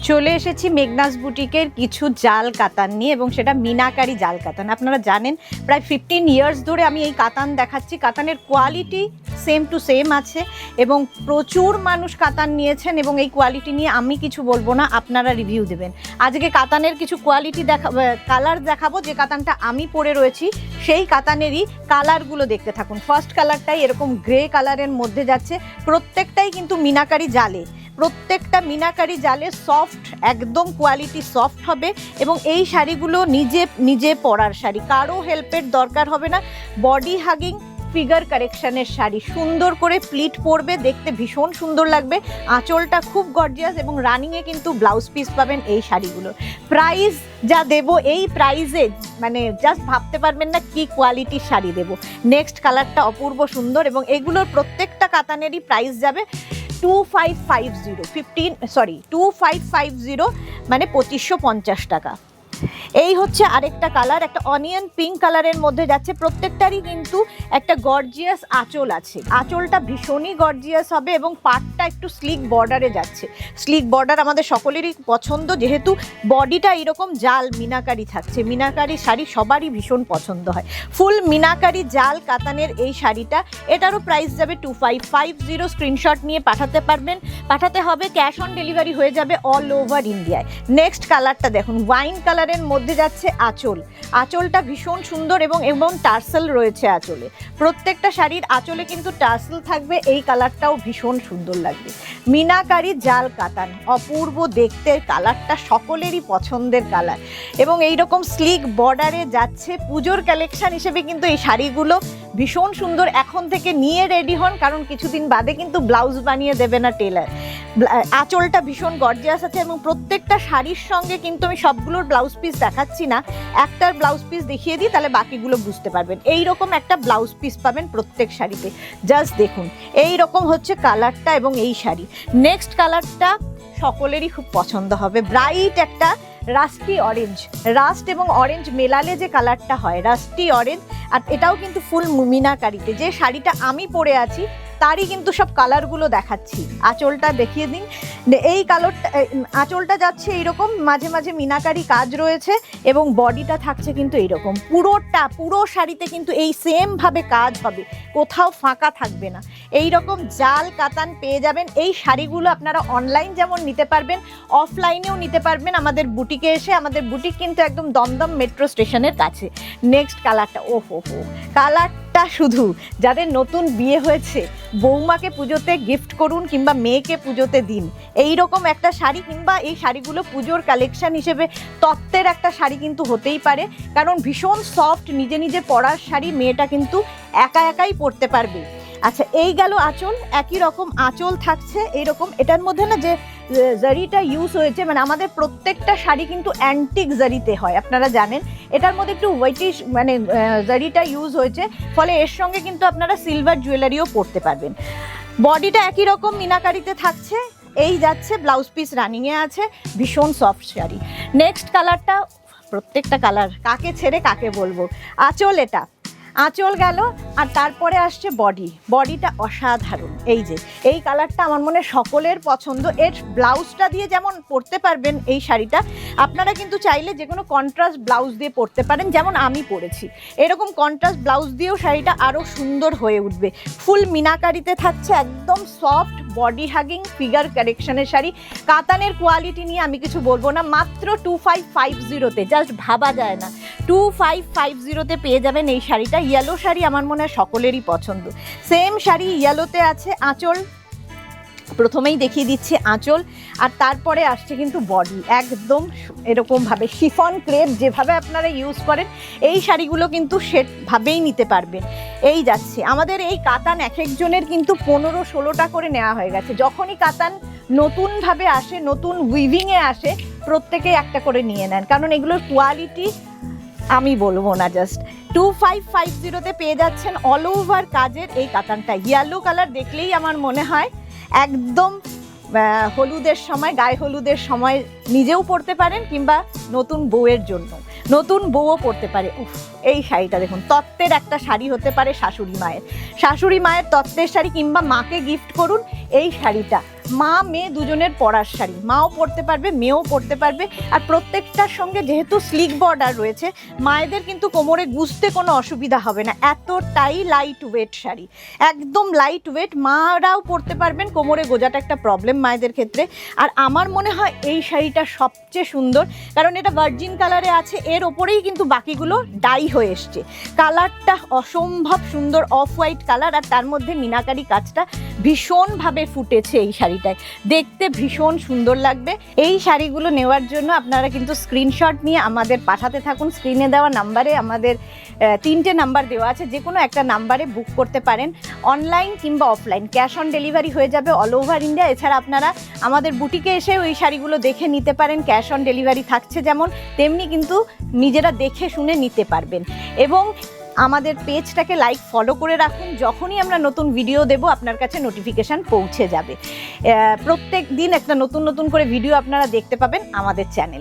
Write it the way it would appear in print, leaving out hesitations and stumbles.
চলে এসেছি মেঘনাস বুটিকের কিছু জাল কাতান নিয়ে, এবং সেটা মিনাকারি জাল কাতান। আপনারা জানেন প্রায় 15 ইয়ার্স ধরে আমি এই কাতান দেখাচ্ছি। কাতানের কোয়ালিটি সেম টু সেম আছে এবং প্রচুর মানুষ কাতান নিয়েছেন, এবং এই কোয়ালিটি নিয়ে আমি কিছু বলবো না, আপনারা রিভিউ দেবেন। আজকে কাতানের কিছু কোয়ালিটি কালার দেখাবো। যে কাতানটা আমি পরে রয়েছি সেই কাতানেরই কালারগুলো দেখতে থাকুন। ফার্স্ট কালারটাই এরকম গ্রে কালারের মধ্যে যাচ্ছে, প্রত্যেকটাই কিন্তু মিনাকারি জালে, প্রত্যেকটা মিনাকারি জালে সফট, একদম কোয়ালিটি সফট হবে। এবং এই শাড়িগুলো নিজে নিজে পরার শাড়ি, কারো হেল্পের দরকার হবে না। বডি হাগিং ফিগার কারেকশনের শাড়ি, সুন্দর করে প্লিট পরবে, দেখতে ভীষণ সুন্দর লাগবে। আঁচলটা খুব গর্জিয়াস, এবং রানিংয়ে কিন্তু ব্লাউজ পিস পাবেন এই শাড়িগুলো। প্রাইস যা দেব, এই প্রাইসে মানে জাস্ট ভাবতে পারবেন না কি কোয়ালিটির শাড়ি দেব। নেক্সট কালারটা অপূর্ব সুন্দর, এবং এগুলোর প্রত্যেকটা কাতানেরই প্রাইস যাবে 2550 মানে 2550 টাকা। এই হচ্ছে আরেকটা কালার, একটা অনিয়ন পিঙ্ক কালারের মধ্যে যাচ্ছে। প্রত্যেকটারই কিন্তু একটা গর্জিয়াস আঁচল আছে, আঁচলটা ভীষণই গর্জিয়াস হবে, এবং পাটটা একটু স্লিক বর্ডারে যাচ্ছে। স্লিক বর্ডার আমাদের সকলেরই পছন্দ, যেহেতু বডিটা এরকম জাল মিনাকারি থাকছে। মিনাকারি শাড়ি সবারই ভীষণ পছন্দ হয়। ফুল মিনাকারি জাল কাতানের এই শাড়িটা, এটারও প্রাইস যাবে 2550। স্ক্রিনশট নিয়ে পাঠাতে পারবেন, পাঠাতে হবে, ক্যাশ অন ডেলিভারি হয়ে যাবে অল ওভার ইন্ডিয়ায়। নেক্সট কালারটা দেখুন, ওয়াইন কালারের মধ্যে যাচ্ছে আঁচল। আঁচলটা ভীষণ সুন্দর, এবং টার্সেল রয়েছে আঁচলে। প্রত্যেকটা শাড়ির আঁচলে কিন্তু টার্সেল থাকবে। এই কালারটাও ভীষণ সুন্দর লাগবে। মিনাকারি জাল কাতান, অপূর্ব দেখতে, কালারটা সকলেরই পছন্দের কালার, এবং এইরকম স্লিক বর্ডারে যাচ্ছে। পুজোর কালেকশন হিসেবে কিন্তু এই শাড়িগুলো ভীষণ সুন্দর। এখন থেকে নিয়ে রেডি হন, কারণ কিছুদিন বাদে কিন্তু ব্লাউজ বানিয়ে দেবে না টেলার। আঁচলটা ভীষণ গর্জিয়াস আছে, এবং প্রত্যেকটা শাড়ির সঙ্গে কিন্তু আমি সবগুলোর ব্লাউজ পিস দেখাচ্ছি না, একটার ব্লাউজ পিস দেখিয়ে দিই, তাহলে বাকিগুলো বুঝতে পারবেন। এই রকম একটা ব্লাউজ পিস পাবেন প্রত্যেক শাড়িতে। জাস্ট দেখুন, এই রকম হচ্ছে কালারটা এবং এই শাড়ি। নেক্সট কালারটা সকলেরই খুব পছন্দ হবে, ব্রাইট একটা রাস্টি অরেঞ্জ। রাস্ট এবং অরেঞ্জ মেলালে যে কালারটা হয়, রাস্টি অরেঞ্জ। আর এটাও কিন্তু ফুল মিনাকারিতে। যে শাড়িটা আমি পরে আছি তারই কিন্তু সব কালারগুলো দেখাচ্ছি। আঁচলটা দেখিয়ে দিন। এই কালারটা, আঁচলটা যাচ্ছে এইরকম, মাঝে মাঝে মিনাকারি কাজ রয়েছে, এবং বডিটা থাকছে কিন্তু এইরকম। পুরো শাড়িতে কিন্তু এই সেমভাবে কাজ হবে, কোথাও ফাঁকা থাকবে না। এই রকম জাল কাতান পেয়ে যাবেন। এই শাড়িগুলো আপনারা অনলাইন যেমন নিতে পারবেন, অফলাইনেও নিতে পারবেন আমাদের বুটিকে এসে। আমাদের বুটিক কিন্তু একদম দমদম মেট্রো স্টেশনের কাছে। নেক্সট কালারটা, ওহো কালারটা শুধু যাদের নতুন বিয়ে হয়েছে, বৌমাকে পুজোতে গিফট করুন, কিংবা মেয়েকে পুজোতে দিন। এই রকম একটা শাড়ি, কিংবা এই শাড়িগুলো পুজোর কালেকশন হিসেবে তত্ত্বের একটা শাড়ি কিন্তু হতেই পারে, কারণ ভীষণ সফট, নিজে নিজে পরার শাড়ি। মেয়েটা কিন্তু একা একাই পরতে পারবে। আচ্ছা, এই গেল আঁচল। একই রকম আঁচল থাকছে এইরকম। এটার মধ্যে না যে জারিটা ইউজ হয়েছে, মানে আমাদের প্রত্যেকটা শাড়ি কিন্তু অ্যান্টিক জারিতে হয়, আপনারা জানেন। এটার মধ্যে একটু ওয়েটিশ মানে জারিটা ইউজ হয়েছে, ফলে এর সঙ্গে কিন্তু আপনারা সিলভার জুয়েলারিও পরতে পারবেন। বডিটা একই রকম মিনাকারিতে থাকছে। এই যাচ্ছে, ব্লাউজ পিস রানিংয়ে আছে, ভীষণ সফট শাড়ি। নেক্সট কালারটা, প্রত্যেকটা কালার কাকে ছেড়ে কাকে বলবো। আঁচল, এটা আঁচল গেল, আর তারপরে আসছে বডিটা অসাধারণ। এই কালারটা আমার মনে সকলের পছন্দ। এর ব্লাউজটা দিয়ে যেমন পরতে পারবেন এই শাড়িটা, আপনারা কিন্তু চাইলে যে কোনো কন্ট্রাস্ট ব্লাউজ দিয়ে পরতে পারেন, যেমন আমি পরেছি। এরকম কন্ট্রাস্ট ব্লাউজ দিয়েও শাড়িটা আরও সুন্দর হয়ে উঠবে। ফুল মিনাকারিতে থাকছে, একদম সফট বডি হাগিং ফিগার কারেকশনের শাড়ি। কাতানের কোয়ালিটি নিয়ে আমি কিছু বলবো না, মাত্র 2550-তে, জাস্ট ভাবা যায় না। 2550-তে পেয়ে যাবেন এই শাড়িটা। ইয়েলো শাড়ি আমার মনে হয় সকলেরই পছন্দ। সেম শাড়ি ইয়েলোতে আছে। আঁচল প্রথমেই দেখিয়ে দিচ্ছি, আঁচল, আর তারপরে আসছে কিন্তু বডি। একদম এরকমভাবে শিফন ক্রেপ যেভাবে আপনারা ইউজ করেন, এই শাড়িগুলো কিন্তু সেভাবেই নিতে পারবেন। এই যাচ্ছে আমাদের এই কাতান, এক একজনের কিন্তু 15-16টা করে নেওয়া হয়ে গেছে। যখনই কাতান নতুনভাবে আসে, নতুন উইভিংয়ে আসে, প্রত্যেকেই একটা করে নিয়ে নেন, কারণ এগুলোর কোয়ালিটি আমি বলবো না। জাস্ট 2550-তে পেয়ে যাচ্ছেন অল ওভার কাজের এই কাতানটা। ইয়েলো কালার দেখলেই আমার মনে হয় একদম হলুদের সময়, গায়ে হলুদের সময় নিজেও পরতে পারেন, কিংবা নতুন বউয়ের জন্য, নতুন বউও পরতে পারে। উফ, এই শাড়িটা দেখুন, তত্ত্বের একটা শাড়ি হতে পারে শাশুড়ি মায়ের তত্ত্বের শাড়ি, কিংবা মাকে গিফট করুন এই শাড়িটা। মা মেয়ে দুজনের পরার শাড়ি, মাও পরতে পারবে মেয়েও পরতে পারবে। আর প্রত্যেকটার সঙ্গে যেহেতু স্লিক বর্ডার রয়েছে, মায়েদের কিন্তু কোমরে গুজতে কোনো অসুবিধা হবে না, এতটাই লাইট ওয়েট শাড়ি, একদম লাইট ওয়েট, মারাও পরতে পারবেন, কোমরে গোজাটা একটা প্রবলেম মায়েদের ক্ষেত্রে। আর আমার মনে হয় এই শাড়িটা সবচেয়ে সুন্দর, কারণ এটা ভার্জিন কালারে আছে, এর ওপরেই কিন্তু বাকিগুলো ডাই হয়ে এসছে। কালারটা অসম্ভব সুন্দর, অফ হোয়াইট কালার, আর তার মধ্যে মিনাকারি কাজটা ভীষণভাবে ফুটেছে এই শাড়িটায়, দেখতে ভীষণ সুন্দর লাগবে। এই শাড়িগুলো নেওয়ার জন্য আপনারা কিন্তু স্ক্রিনশট নিয়ে আমাদের পাঠাতে থাকুন। স্ক্রিনে দেওয়া নাম্বারে আমাদের 3টে নাম্বার দেওয়া আছে, যে কোনো একটা নাম্বারে বুক করতে পারেন, অনলাইন কিংবা অফলাইন, ক্যাশ অন ডেলিভারি হয়ে যাবে অল ওভার ইন্ডিয়া। এছাড়া আপনারা আমাদের বুটিকে এসে ওই শাড়িগুলো দেখে নিতে পারেন, ক্যাশ অন ডেলিভারি থাকছে যেমন, তেমনি কিন্তু নিজেরা দেখে শুনে নিতে পারবেন। এবং আমাদের পেজটাকে লাইক ফলো করে রাখুন, যখনই আমরা নতুন ভিডিও দেব আপনার কাছে নোটিফিকেশান পৌঁছে যাবে। প্রত্যেক দিন একটা নতুন করে ভিডিও আপনারা দেখতে পাবেন আমাদের চ্যানেলে।